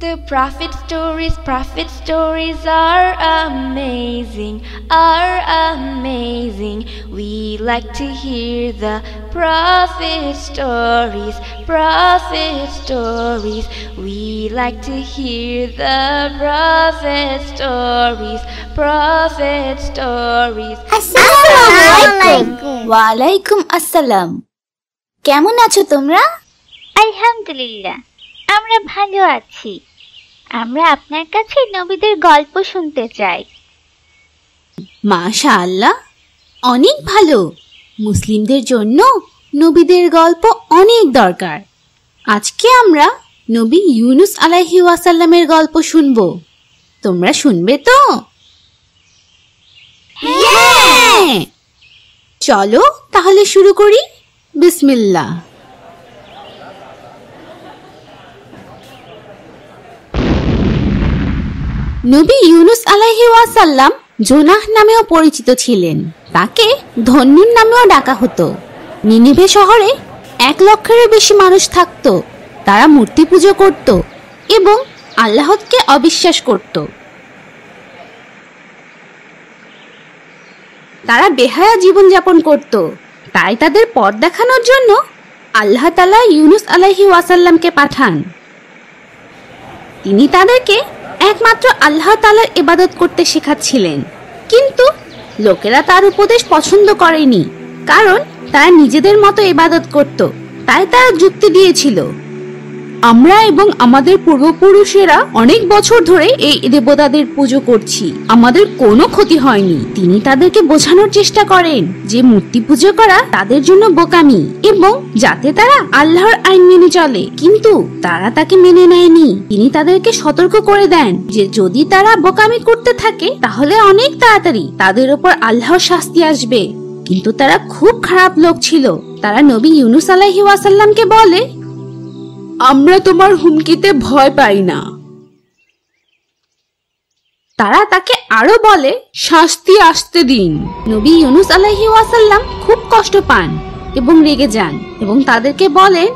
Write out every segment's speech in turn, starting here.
The prophet stories are amazing, We like to hear the prophet stories, We like to hear the prophet stories. ওয়ালাইকুম আসসালাম। কেমন আছো তোমরা? আলহামদুলিল্লাহ, আমরা ভালো আছি। আমরা আপনার কাছে নবীদের গল্প শুনতে চাই। মাশাআল্লাহ, অনেক ভালো। মুসলিমদের জন্য নবীদের গল্প অনেক দরকার। আজকে আমরা নবী ইউনুস আলাইহি ওয়াসাল্লামের গল্প শুনব। তোমরা শুনবে তো? হ্যাঁ, চলো তাহলে শুরু করি। বিসমিল্লাহ। নবী ইউনুস আলাইহি ওয়াসাল্লাম জোনাহ নামেও পরিচিত ছিলেন। তাকে ধন্যুন নামেও ডাকা হতো। নিনিভে শহরে 1 লক্ষেরও বেশি মানুষ থাকত। তারা মূর্তি পুজো করত এবং আল্লাহকে অবিশ্বাস করত। তারা বেহায়া জীবনযাপন করত। তাই তাদের পথ দেখানোর জন্য আল্লাহ তাআলা ইউনুস আলাইহি ওয়াসাল্লামকে পাঠান। তিনি তাদেরকে একমাত্র আল্লাহ তাআলার ইবাদত করতে শেখাচ্ছিলেন। কিন্তু লোকেরা তার উপদেশ পছন্দ করেনি, কারণ তারা নিজেদের মতো ইবাদত করত। তাই তারা যুক্তি দিয়েছিল, আমরা এবং আমাদের পূর্বপুরুষেরা অনেক বছর ধরে এই দেবতাদের পুজো করছি, আমাদের কোনো ক্ষতি হয়নি। তিনি তাদেরকে বোঝানোর চেষ্টা করেন যে মূর্তি পুজো করা তাদের জন্য বোকামি এবং যাতে তারা আল্লাহর আইন মেনে চলে, কিন্তু তারা তাকে মেনে নেয়নি। তিনি তাদেরকে সতর্ক করে দেন যে যদি তারা বোকামি করতে থাকে তাহলে অনেক তাড়াতাড়ি তাদের উপর আল্লাহর শাস্তি আসবে। কিন্তু তারা খুব খারাপ লোক ছিল। তারা নবী ইউনুস আলাইহি ওয়াসাল্লামকে বলে, আমরা তোমার হুমকিতে ভয় পাই না। তারা তাকে আরো বলে, শাস্তি আসতে দিন। নবী ইউনুস আলাইহি ওয়াসাল্লাম খুব কষ্ট পান এবং রেগে যান এবং তাদেরকে বলেন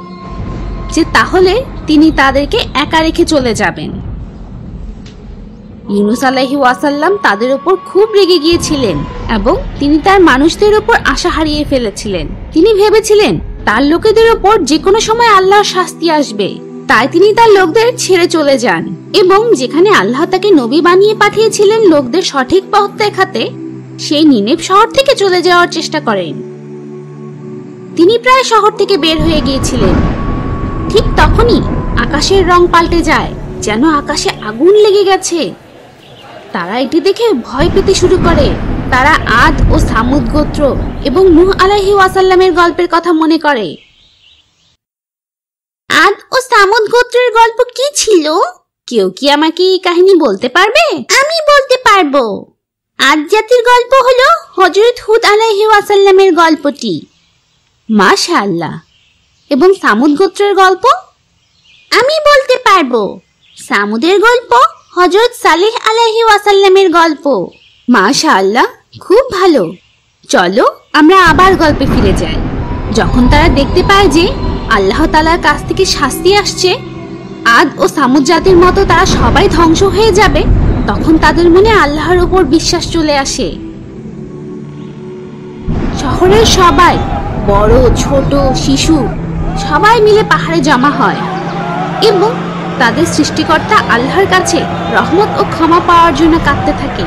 যে তাহলে তিনি তাদেরকে একা রেখে চলে যাবেন। ইউনুস আলাইহি ওয়াসাল্লাম তাদের উপর খুব রেগে গিয়েছিলেন এবং তিনি তার মানুষদের উপর আশা হারিয়ে ফেলেছিলেন। তিনি ভেবেছিলেন তার লোকেদের উপর যে কোনো সময় আল্লাহর শাস্তি আসবে। তাই তিনি তার লোকদের ছেড়ে চলে যান এবং যেখানে আল্লাহ তাকে নবী বানিয়ে পাঠিয়েছিলেন লোকদের সঠিক পথ দেখাতে, সেই নিনেভ শহর থেকে চলে যাওয়ার চেষ্টা করেন। তিনি প্রায় শহর থেকে বের হয়ে গিয়েছিলেন। ঠিক তখনই আকাশের রং পাল্টে যায়, যেন আকাশে আগুন লেগে গেছে। তারা এটি দেখে ভয় পেতে শুরু করে। তারা আদ ও সামুদ গোত্র এবং নূহ আলাইহি ওয়াসাল্লামের গল্পের কথা মনে করে। আদ ও সামুদ গোত্রের গল্প কি ছিল? কেউ কি আমাকে এই কাহিনী বলতে পারবে? আমি বলতে পারবো। আদ জাতির গল্প হলো হযরত হুদ আলাইহি ওয়াসাল্লামের গল্পটি। মাশাআল্লাহ। এবং সামুদ গোত্রের গল্প? আমি বলতে পারবো। সামুদের গল্প হযরত সালেহ আলাইহি ওয়াসাল্লামের গল্প। মাশাআল্লাহ, খুব ভালো। চলো আমরা আবার গল্পে ফিরে যাই। যখন তারা দেখতে পায় যে আল্লাহ তাআলার কাছ থেকে শাস্তি আসছে, আদ ও সামুদ জাতির মতো তারা সবাই ধ্বংস হয়ে যাবে, তখন তাদের মনে আল্লাহর উপর বিশ্বাস চলে আসে। শহরের সবাই, বড় ছোট শিশু, সবাই মিলে পাহাড়ে জমা হয় এবং তাদের সৃষ্টিকর্তা আল্লাহর কাছে রহমত ও ক্ষমা পাওয়ার জন্য কাঁদতে থাকে।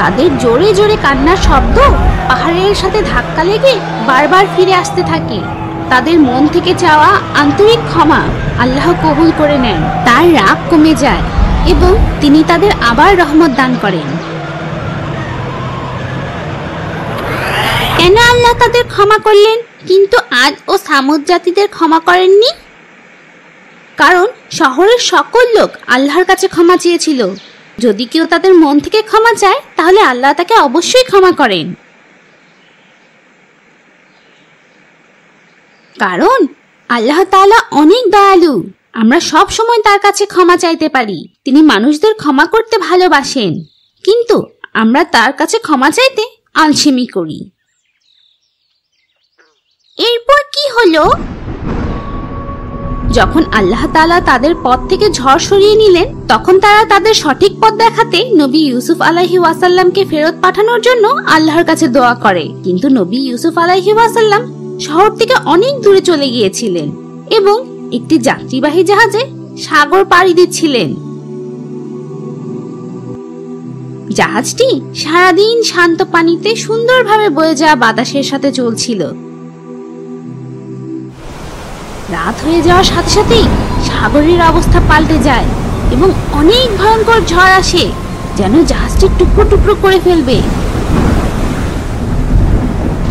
তাদের জোরে জোরে কান্নার শব্দ পাহাড়ের সাথে ধাক্কা লেগে বারবার ফিরে আসতে থাকে। তাদের মন থেকে চাওয়া আন্তরিক ক্ষমা আল্লাহ কবুল করে নেন। তার রাগ কমে যায় এবং তিনি তাদের আবার রহমত দান করেন। কেন আল্লাহ তাদের ক্ষমা করলেন কিন্তু আদ ও সামুদ জাতিদের ক্ষমা করেননি? কারণ শহরের সকল লোক আল্লাহর কাছে ক্ষমা চেয়েছিল। যদি কেউ তাদের মন থেকে ক্ষমা চায় তাহলে আল্লাহ তাকে অবশ্যই ক্ষমা করেন। কারণ আল্লাহ তাআলা অনেক দয়ালু। আমরা সব সময় তার কাছে ক্ষমা চাইতে পারি। তিনি মানুষদের ক্ষমা করতে ভালোবাসেন, কিন্তু আমরা তার কাছে ক্ষমা চাইতে আলসেমি করি। এরপর কি হলো? যখন আল্লাহ তাআলা তাদের পথ থেকে ঝড় সরিয়ে নিলেন, তখন তারা তাদের সঠিক পথ দেখাতে নবী ইউসুফ আলাইহি ওয়াসাল্লামকে ফেরত পাঠানোর জন্য আল্লাহর কাছে দোয়া করে। কিন্তু নবী ইউসুফ আলাইহি ওয়াসাল্লাম শহর থেকে অনেক দূরে চলে গিয়েছিলেন এবং একটি যাত্রীবাহী জাহাজে সাগর পাড়ি দিচ্ছিলেন। জাহাজটি সারাদিন শান্ত পানিতে সুন্দরভাবে বয়ে যাওয়া বাতাসের সাথে চলছিল। রাত হয়ে যাওয়ার সাথে সাথেই সাগরের অবস্থা পাল্টে যায় এবং অনেক ভয়ঙ্কর ঝড় আসে, যেন জাহাজটি টুকরো টুকরো করে ফেলবে।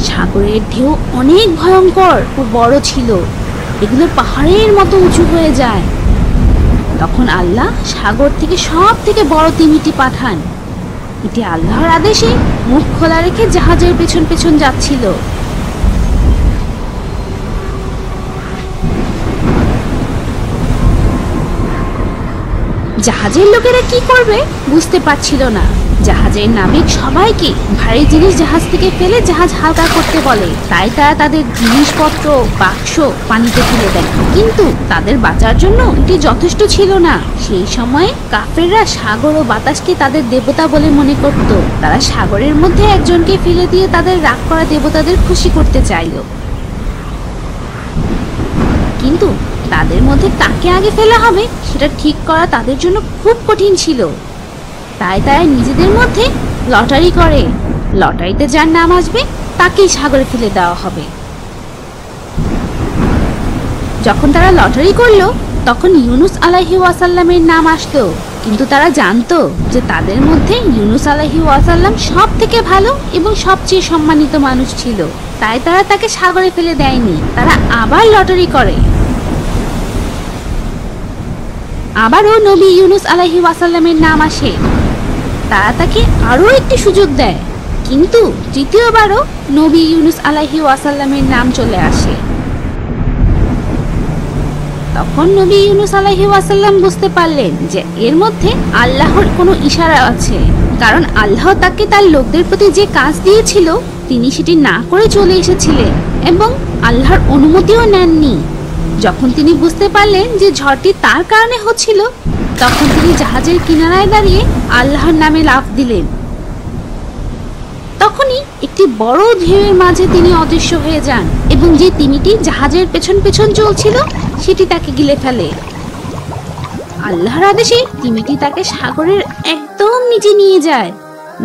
সাগরের ঢেউ অনেক ভয়ঙ্কর ও বড় ছিল, এগুলো পাহাড়ের মতো উঁচু হয়ে যায়। তখন আল্লাহ সাগর থেকে সব থেকে বড় তিমিটি পাঠান। এটি আল্লাহর আদেশে মুখ খোলা রেখে জাহাজের পেছন পেছন যাচ্ছিল। জাহাজের লোকেরা কি করবে বুঝতে পারছিল না। জাহাজের নাবিক সবাইকে ভারী জিনিস জাহাজ থেকে ফেলে জাহাজ হালকা করতে বলে, তাই তারা তাদের জিনিসপত্র বাক্স পানিতে ফেলে দেয়। কিন্তু তাদের বাঁচার জন্য এটি যথেষ্ট ছিল না। সেই সময় কাফেররা সাগর ও বাতাসকে তাদের দেবতা বলে মনে করত। তারা সাগরের মধ্যে একজনকে ফেলে দিয়ে তাদের রাগ করা দেবতাদের খুশি করতে চাইল। কিন্তু তাদের মধ্যে কাকে আগে ফেলা হবে সেটা ঠিক করা তাদের জন্য খুব কঠিন ছিল। তাই তারা নিজেদের মধ্যে লটারি করে, লটারিতে যার নাম আসবে তাকেই সাগরে ফেলে দেওয়া হবে। যখন তারা লটারি করলো তখন ইউনুস আলাইহি ওয়াসাল্লামের নাম আসলো, কিন্তু তারা জানতো যে তাদের মধ্যে ইউনুস আলাইহি ওয়াসাল্লাম সব থেকে ভালো এবং সবচেয়ে সম্মানিত মানুষ ছিল। তাই তারা তাকে সাগরে ফেলে দেয়নি। তারা আবার লটারি করে। আবারও নবী ইউনুস আলাইহি ওয়াসাল্লামের নাম আসে। তারা তাকে আরো একটি সুযোগ দেয়, কিন্তু তৃতীয়বারও নবী ইউনুস আলাইহি ওয়াসাল্লামের নাম চলে আসে। তখন নবী ইউনুস আলাইহি ওয়াসাল্লাম বুঝতে পারলেন যে এর মধ্যে আল্লাহর কোনো ইশারা আছে, কারণ আল্লাহ তাকে তার লোকদের প্রতি যে কাজ দিয়েছিল তিনি সেটি না করে চলে এসেছিলেন এবং আল্লাহর অনুমতিও নেননি। যখন তিনি বুঝতে পারলেন যে ঝড়টি তার কারণে হচ্ছিল, তখন তিনি জাহাজের কিনারায় দাঁড়িয়ে আল্লাহর নামে লাফ দিলেন। তখনই একটি বড় ঢেউয়ের মাঝে তিনি অদৃশ্য হয়ে যান এবং যে তিমিটি জাহাজের পেছন পেছন চলছিল সেটি তাকে গিলে ফেলে। আল্লাহর আদেশে তিমিটি তাকে সাগরের একদম নিচে নিয়ে যায়।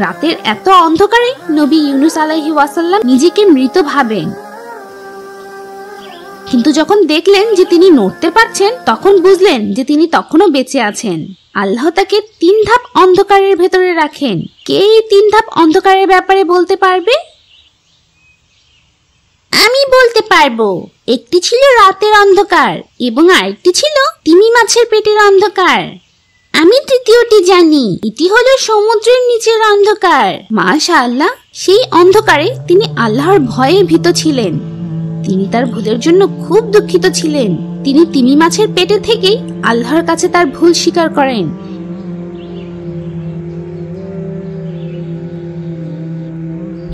রাতের এত অন্ধকারে নবী ইউনুস আলাইহি ওয়াসাল্লাম নিজেকে মৃত ভাবেন, কিন্তু যখন দেখলেন যে তিনি নড়তে পারছেন তখন বুঝলেন যে তিনি তখনও বেঁচে আছেন। আল্লাহ তাকে 3 ধাপ অন্ধকারের ভেতরে রাখেন। কে এই 3 ধাপ অন্ধকারের ব্যাপারে বলতে পারবে? আমি বলতে পারবো। একটি ছিল রাতের অন্ধকার এবং আরেকটি ছিল তিমি মাছের পেটের অন্ধকার। আমি তৃতীয়টি জানি, এটি হলো সমুদ্রের নিচের অন্ধকার। মাশাআল্লাহ, সেই অন্ধকারে তিনি আল্লাহর ভয়ে ভীত ছিলেন। তিনি তার ভুলের জন্য খুব দুঃখিত ছিলেন। তিনি তিমি মাছের পেটে থেকেই আল্লাহর কাছে তার ভুল স্বীকার করেন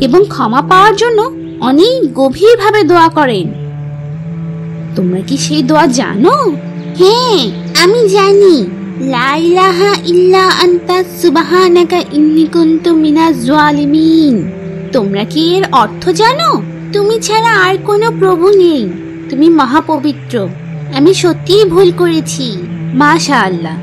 এবং ক্ষমা পাওয়ার জন্য অনেক গভীরভাবে দোয়া করেন। তোমরা কি সেই দোয়া জানো? হ্যাঁ, আমি জানি। লা ইলাহা ইল্লা আনতা সুবহানাকা ইন্নী কুনতু মিনাজ জালিমিন। তোমরা কি এর অর্থ জানো? তুমি ছাড়া আর কোনো প্রভু নেই, তুমি মহাপবিত্র, আমি সত্যিই ভুল করেছি। মাশাআল্লাহ,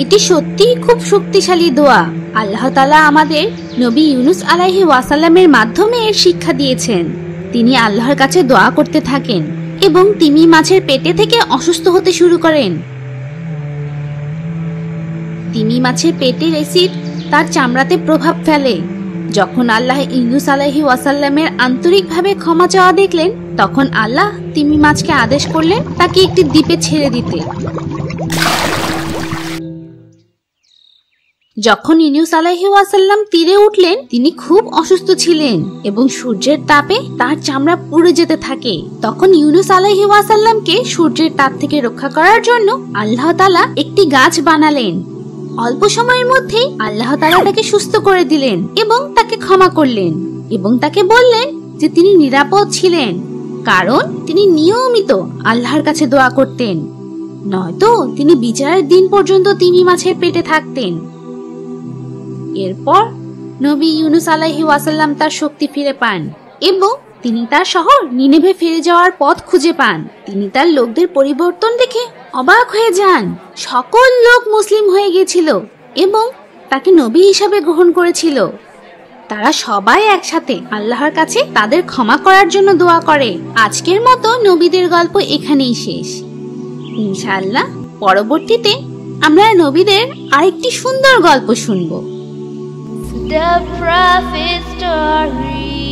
এটি সত্যিই খুব শক্তিশালী দোয়া। আল্লাহ তাআলা আমাদের নবী ইউনুস আলাইহি ওয়াসাল্লামের মাধ্যমে এর শিক্ষা দিয়েছেন। তিনি আল্লাহর কাছে দোয়া করতে থাকেন এবং তিমি মাছের পেটে থেকে অসুস্থ হতে শুরু করেন। তিমি মাছের পেটের অ্যাসিড তার চামড়াতে প্রভাব ফেলে। যখন আল্লাহ ইউনুস আলাইহি ওয়াসাল্লামের আন্তরিকভাবে ক্ষমা চাওয়া দেখলেন, তখন আল্লাহ তিমি মাছকে আদেশ করলেন তাকে একটি দ্বীপে ছেড়ে দিতে। যখন ইউনুস আলাইহি ওয়াসাল্লাম তীরে উঠলেন, তিনি খুব অসুস্থ ছিলেন এবং সূর্যের তাপে তার চামড়া পুড়ে যেতে থাকে। তখন ইউনুস আলাইহি ওয়াসাল্লামকে সূর্যের তাপ থেকে রক্ষা করার জন্য আল্লাহ তাআলা একটি গাছ বানালেন। অল্প সময়ের মধ্যেই আল্লাহ তাআলা তাকে সুস্থ করে দিলেন এবং তাকে ক্ষমা করলেন এবং তাকে বললেন যে তিনি নিরাপদ ছিলেন, কারণ তিনি নিয়মিত আল্লাহর কাছে দোয়া করতেন। নয়তো তিনি বিচারের দিন পর্যন্ত তিমি মাছের পেটে থাকতেন। এরপর নবী ইউনুস আলাইহিস ওয়াসাল্লাম তার শক্তি ফিরে পান এবং তিনি তার শহর নিনেভে ফিরে যাওয়ার পথ খুঁজে পান। তিনি তার লোকদের পরিবর্তন দেখে অবাক হয়ে যান। সকল লোক মুসলিম হয়ে গিয়েছিল এবং তাকে নবী হিসাবে গ্রহণ করেছিল। তারা সবাই একসাথে আল্লাহর কাছে তাদের ক্ষমা করার জন্য দোয়া করে। আজকের মতো নবীদের গল্প এখানেই শেষ। ইনশাআল্লাহ পরবর্তীতে আমরা নবীদের আরেকটি সুন্দর গল্প শুনবো। The prophet story.